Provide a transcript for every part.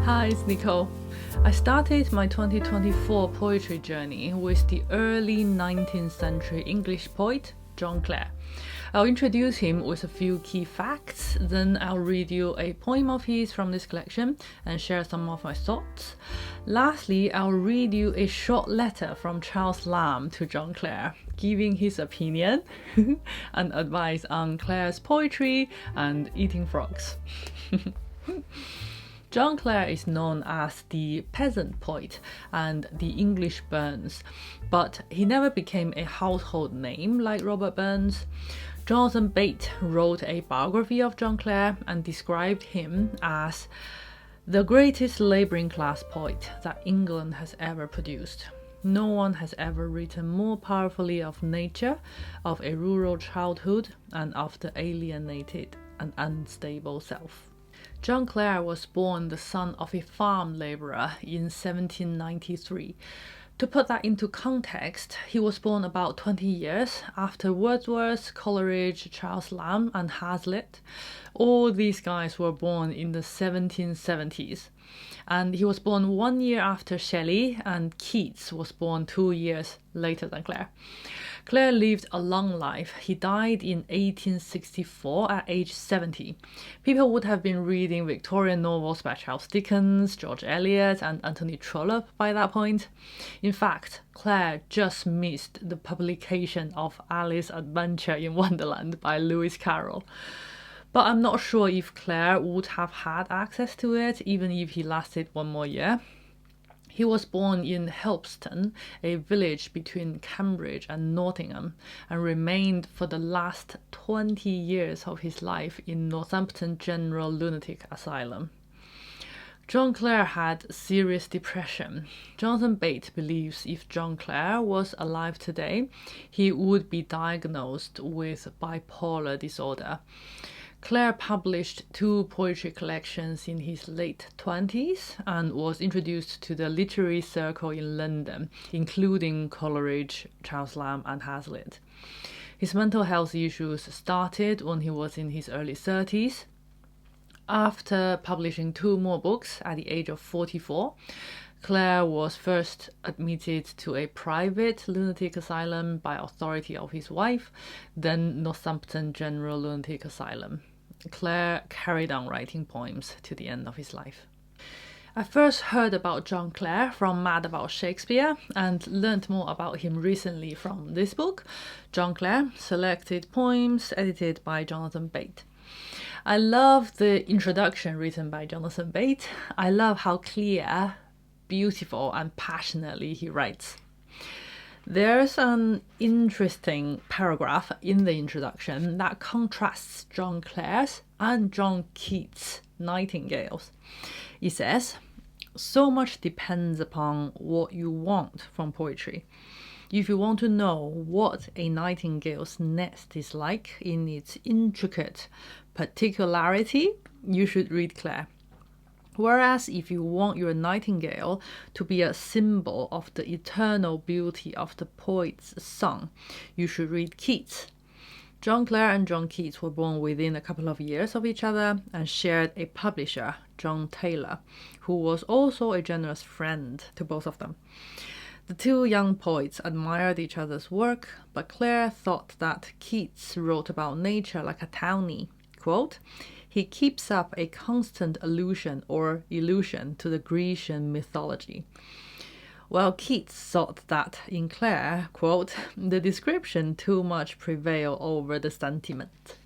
Hi, it's Nicole. I started my 2024 poetry journey with the early 19th century English poet, John Clare. I'll introduce him with a few key facts, then I'll read you a poem of his from this collection and share some of my thoughts. Lastly, I'll read you a short letter from Charles Lamb to John Clare, giving his opinion and advice on Clare's poetry and eating frogs. John Clare is known as the peasant poet and the English Burns, but he never became a household name like Robert Burns. Jonathan Bate wrote a biography of John Clare and described him as the greatest labouring class poet that England has ever produced. No one has ever written more powerfully of nature, of a rural childhood, and of the alienated and unstable self. John Clare was born the son of a farm labourer in 1793. To put that into context, he was born about 20 years after Wordsworth, Coleridge, Charles Lamb, and Hazlitt. All these guys were born in the 1770s. And he was born 1 year after Shelley, and Keats was born 2 years later than Clare. Clare lived a long life. He died in 1864 at age 70. People would have been reading Victorian novels by Charles Dickens, George Eliot, and Anthony Trollope by that point. In fact, Clare just missed the publication of Alice's Adventure in Wonderland by Lewis Carroll. But I'm not sure if Clare would have had access to it even if he lasted 1 more year. He was born in Helpston, a village between Cambridge and Nottingham, and remained for the last 20 years of his life in Northampton General Lunatic Asylum. John Clare had serious depression. Jonathan Bate believes if John Clare was alive today, he would be diagnosed with bipolar disorder. Clare published 2 poetry collections in his late 20s and was introduced to the literary circle in London, including Coleridge, Charles Lamb, and Hazlitt. His mental health issues started when he was in his early 30s. After publishing 2 more books at the age of 44, Clare was first admitted to a private lunatic asylum by authority of his wife, then Northampton General Lunatic Asylum. Clare carried on writing poems to the end of his life. I first heard about John Clare from Mad About Shakespeare and learned more about him recently from this book, John Clare, Selected Poems, edited by Jonathan Bate. I love the introduction written by Jonathan Bate. I love how clear, beautiful, and passionately he writes. There's an interesting paragraph in the introduction that contrasts John Clare's and John Keats' Nightingales. It says, "So much depends upon what you want from poetry. If you want to know what a nightingale's nest is like in its intricate particularity, you should read Clare. Whereas if you want your nightingale to be a symbol of the eternal beauty of the poet's song, you should read Keats." John Clare and John Keats were born within a couple of years of each other and shared a publisher, John Taylor, who was also a generous friend to both of them. The 2 young poets admired each other's work, but Clare thought that Keats wrote about nature like a townie. Quote, "He keeps up a constant allusion or illusion to the Grecian mythology." While Keats thought that in Clare, quote, "the description too much prevail over the sentiment."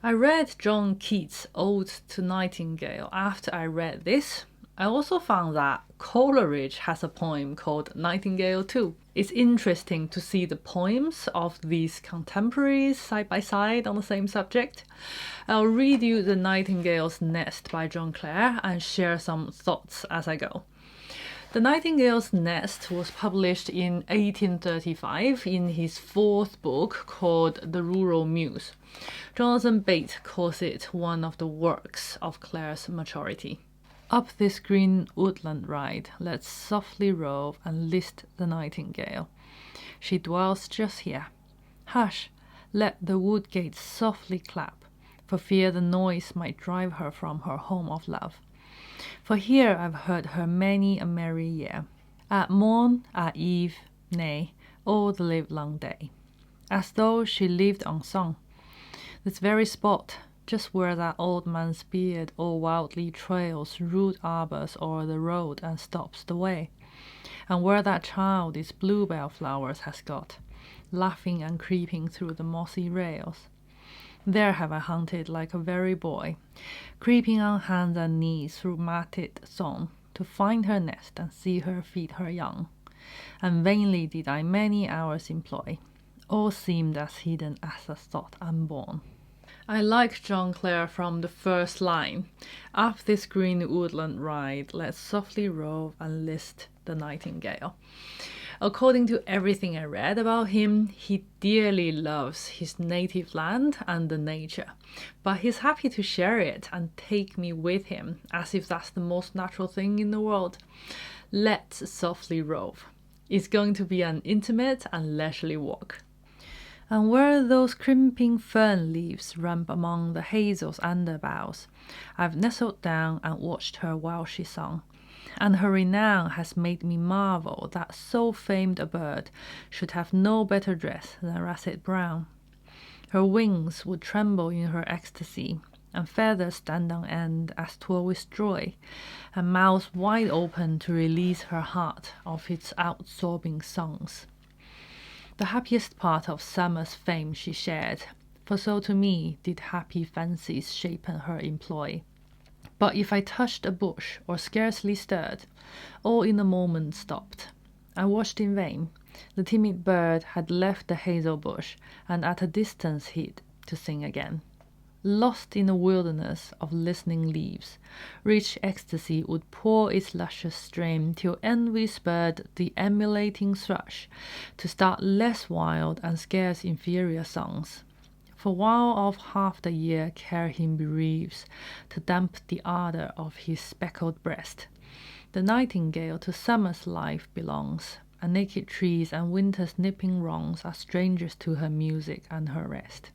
I read John Keats' Ode to Nightingale after I read this. I also found that Coleridge has a poem called Nightingale too. It's interesting to see the poems of these contemporaries side by side on the same subject. I'll read you The Nightingale's Nest by John Clare and share some thoughts as I go. The Nightingale's Nest was published in 1835 in his 4th book called The Rural Muse. Jonathan Bate calls it one of the works of Clare's maturity. "Up this green woodland ride, let's softly rove and list the nightingale. She dwells just here. Hush, let the wood gates softly clap, for fear the noise might drive her from her home of love. For here I've heard her many a merry year, at morn, at eve, nay, all the livelong day, as though she lived on song. This very spot, just where that old man's beard all wildly trails rude arbors o'er the road and stops the way, and where that child its bluebell flowers has got, laughing and creeping through the mossy rails. There have I hunted like a very boy, creeping on hands and knees through matted thorn, to find her nest and see her feed her young. And vainly did I many hours employ, all seemed as hidden as a thought unborn. I like John Clare from the first line. Up this green woodland ride, let's softly rove and list the nightingale. According to everything I read about him, he dearly loves his native land and the nature, but he's happy to share it and take me with him, as if that's the most natural thing in the world. Let's softly rove. It's going to be an intimate and leisurely walk. And where those crimping fern leaves ramp among the hazel's underboughs, I've nestled down and watched her while she sung, and her renown has made me marvel that so famed a bird should have no better dress than russet brown. Her wings would tremble in her ecstasy, and feathers stand on end as 'twere with joy, and mouth wide open to release her heart of its out-sobbing songs. The happiest part of summer's fame she shared, for so to me did happy fancies shapen her employ. But if I touched a bush or scarcely stirred, all in a moment stopped. I watched in vain. The timid bird had left the hazel bush, and at a distance hid, to sing again. Lost in a wilderness of listening leaves, rich ecstasy would pour its luscious stream till envy spurred the emulating thrush to start less wild and scarce inferior songs. For while of half the year care him bereaves to damp the ardour of his speckled breast, the nightingale to summer's life belongs, and naked trees and winter's nipping wrongs are strangers to her music and her rest.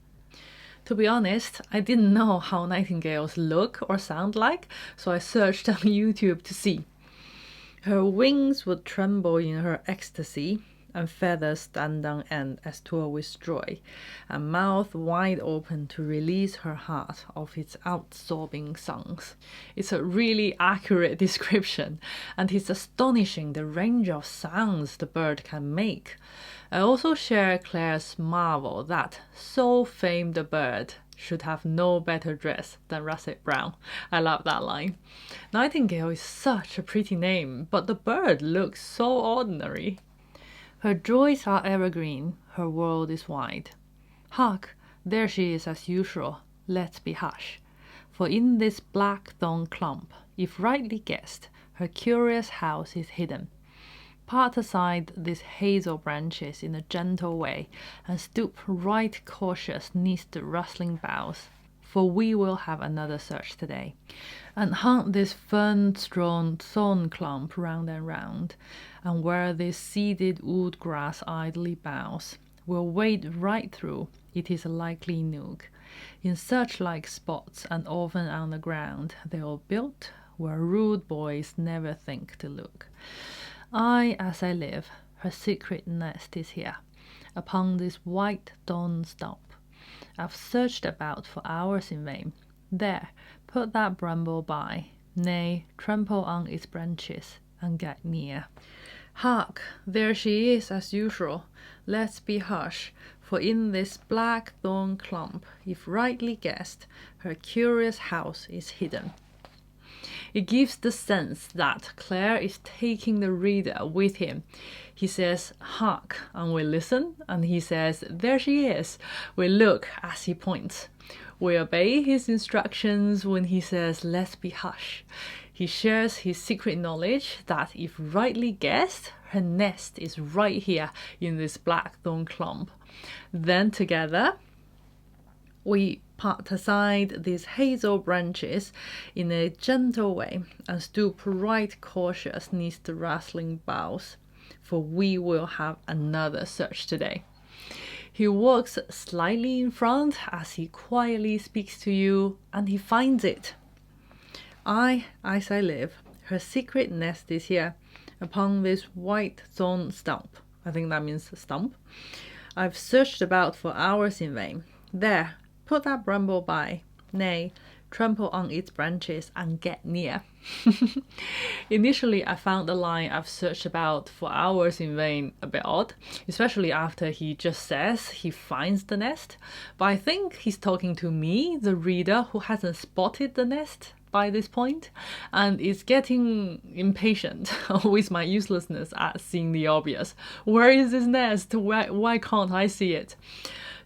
To be honest, I didn't know how nightingales look or sound like, so I searched on YouTube to see. Her wings would tremble in her ecstasy, and feathers stand on end as 'twere with joy, and mouth wide open to release her heart of its out-sobbing songs. It's a really accurate description, and it's astonishing the range of sounds the bird can make. I also share Claire's marvel that so famed a bird should have no better dress than russet brown. I love that line. Nightingale is such a pretty name, but the bird looks so ordinary. Her joys are evergreen, her world is wide. Hark, there she is as usual, let's be hush. For in this blackthorn clump, if rightly guessed, her curious house is hidden. Part aside these hazel branches in a gentle way, and stoop right cautious neath the rustling boughs, for we will have another search today, and hunt this fern-strewn thorn clump round and round, and where this seeded wood grass idly bows, we'll wade right through, it is a likely nook. In such like spots, and often on the ground, they are built, where rude boys never think to look. I, as I live, her secret nest is here, upon this white thorn stump. I've searched about for hours in vain. There, put that bramble by, nay, trample on its branches, and get near. Hark, there she is as usual, let's be hush, for in this blackthorn clump, if rightly guessed, her curious house is hidden. It gives the sense that Clare is taking the reader with him. He says, hark, and we listen, and he says, there she is. We look as he points. We obey his instructions when he says, let's be hush. He shares his secret knowledge that if rightly guessed, her nest is right here in this blackthorn clump. Then together, we part aside these hazel branches in a gentle way and stoop right cautious neath the rustling boughs, for we will have another search today. He walks slightly in front as he quietly speaks to you, and he finds it. As I live, her secret nest is here, upon this white thorn stump. I think that means stump. I've searched about for hours in vain. There, put that bramble by. Nay, trample on its branches and get near. Initially, I found the line "I've searched about for hours in vain" a bit odd, especially after he just says he finds the nest. But I think he's talking to me, the reader, who hasn't spotted the nest by this point and is getting impatient with my uselessness at seeing the obvious. Where is this nest? Why can't I see it?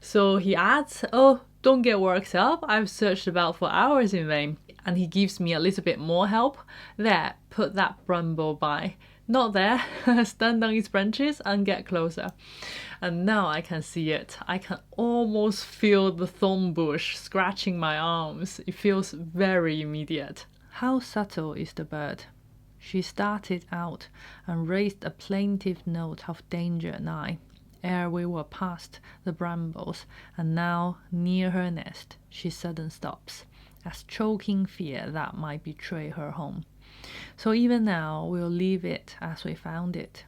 So he adds, "Oh, don't get worked up. I've searched about for hours in vain." And he gives me a little bit more help. There, put that bramble by. Not there. Stand on its branches and get closer. And now I can see it. I can almost feel the thorn bush scratching my arms. It feels very immediate. How subtle is the bird? She started out and raised a plaintive note of danger nigh, ere we were past the brambles, and now near her nest she sudden stops, as choking fear that might betray her home. So even now we'll leave it as we found it.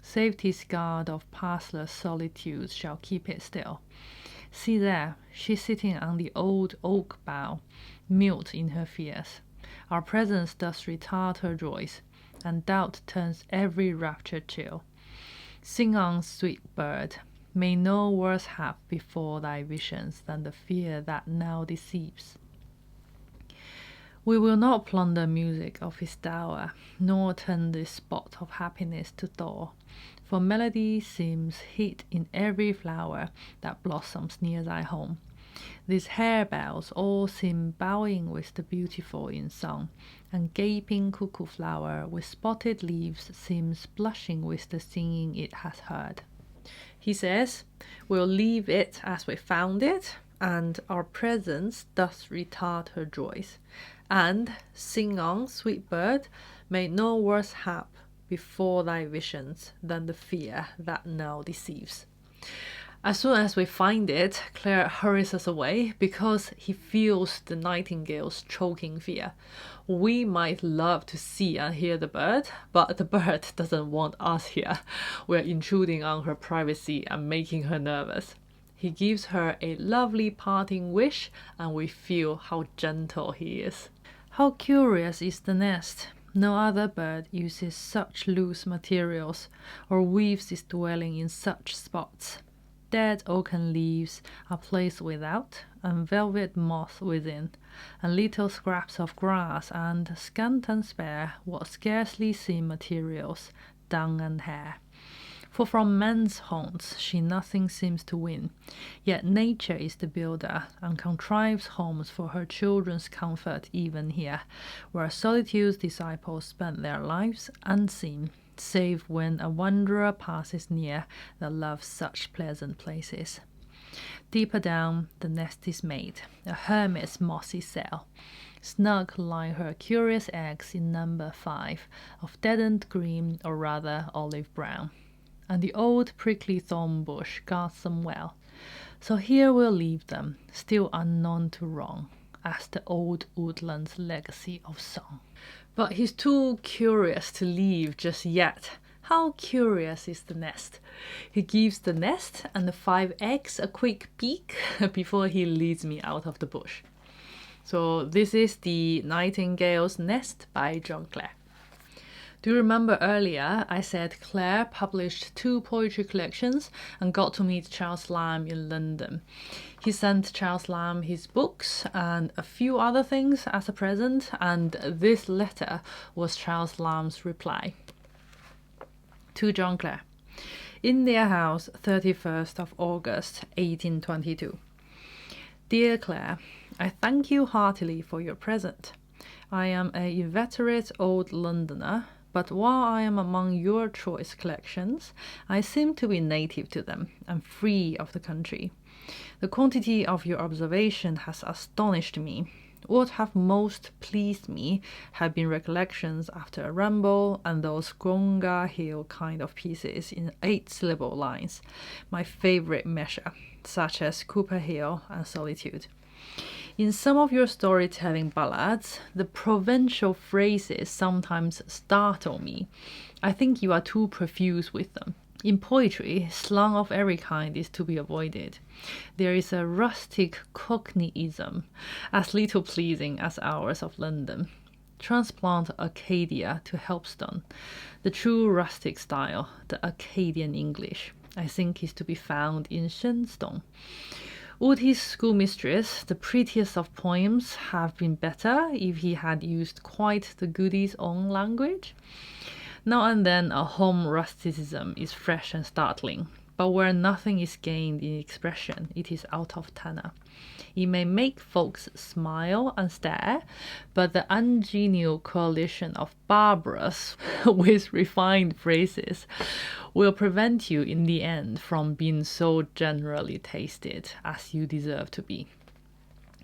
Safety's guard of pathless solitudes shall keep it still. See there, she's sitting on the old oak bough, mute in her fears. Our presence does retard her joys, and doubt turns every rapture chill. Sing on, sweet bird, may no worse hap before thy visions than the fear that now deceives. We will not plunder music of his dower, nor turn this spot of happiness to thaw, for melody seems hid in every flower that blossoms near thy home. These harebells all seem bowing with the beautiful in song, and gaping cuckoo flower with spotted leaves seems blushing with the singing it has heard. He says, we'll leave it as we found it, and our presence doth retard her joys. And sing on, sweet bird, may no worse hap before thy visions than the fear that now deceives. As soon as we find it, Clare hurries us away because he feels the nightingale's choking fear. We might love to see and hear the bird, but the bird doesn't want us here. We're intruding on her privacy and making her nervous. He gives her a lovely parting wish, and we feel how gentle he is. How curious is the nest! No other bird uses such loose materials, or weaves its dwelling in such spots. Dead oaken leaves are placed without, and velvet moss within, and little scraps of grass, and scant and spare what scarcely seem materials, dung and hair. For from men's haunts she nothing seems to win, yet nature is the builder, and contrives homes for her children's comfort even here, where solitude's disciples spend their lives unseen, save when a wanderer passes near that loves such pleasant places. Deeper down the nest is made, a hermit's mossy cell. Snug lie her curious eggs in number 5, of deadened green or rather olive brown. And the old prickly thorn bush guards them well. So here we'll leave them, still unknown to wrong, as the old woodland's legacy of song. But he's too curious to leave just yet. How curious is the nest? He gives the nest and the 5 eggs a quick peek before he leads me out of the bush. So this is The Nightingale's Nest by John Clare. Do you remember earlier I said Clare published 2 poetry collections and got to meet Charles Lamb in London? He sent Charles Lamb his books and a few other things as a present, and this letter was Charles Lamb's reply. To John Clare. In their house, 31st of August, 1822. Dear Clare, I thank you heartily for your present. I am a inveterate old Londoner, but while I am among your choice collections, I seem to be native to them and free of the country. The quantity of your observation has astonished me. What have most pleased me have been recollections after a ramble and those Gronga Hill kind of pieces in 8-syllable lines, my favourite measure, such as Cooper Hill and Solitude. In some of your storytelling ballads, the provincial phrases sometimes startle me. I think you are too profuse with them. In poetry, slang of every kind is to be avoided. There is a rustic cockneyism, as little pleasing as ours of London. Transplant Acadia to Helpstone. The true rustic style, the Acadian English, I think is to be found in Shenstone. Uti's schoolmistress, the prettiest of poems, have been better if he had used quite the goodie's own language. Now and then a home rusticism is fresh and startling, but where nothing is gained in expression, it is out of tenor. It may make folks smile and stare, but the ungenial coalition of barbarous with refined phrases will prevent you in the end from being so generally tasted as you deserve to be.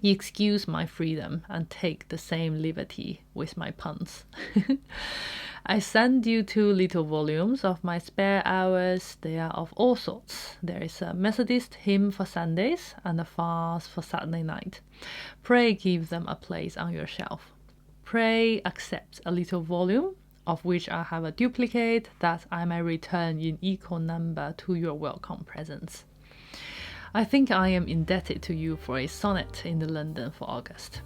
Excuse my freedom and take the same liberty with my puns. I send you 2 little volumes of my spare hours. They are of all sorts. There is a Methodist hymn for Sundays and a farce for Saturday night. Pray give them a place on your shelf. Pray accept a little volume, of which I have a duplicate, that I may return in equal number to your welcome presents. I think I am indebted to you for a sonnet in the London for August.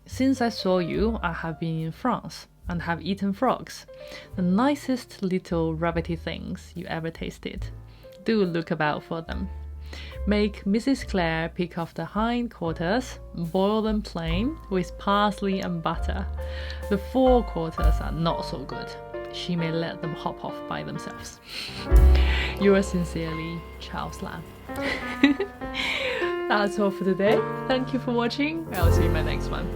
Since I saw you, I have been in France and have eaten frogs, the nicest little rabbity things you ever tasted. Do look about for them. Make Mrs. Clare pick off the hind quarters, boil them plain with parsley and butter. The fore quarters are not so good. She may let them hop off by themselves. Yours sincerely, Charles Lamb. That's all for today. Thank you for watching. I'll see you in my next one.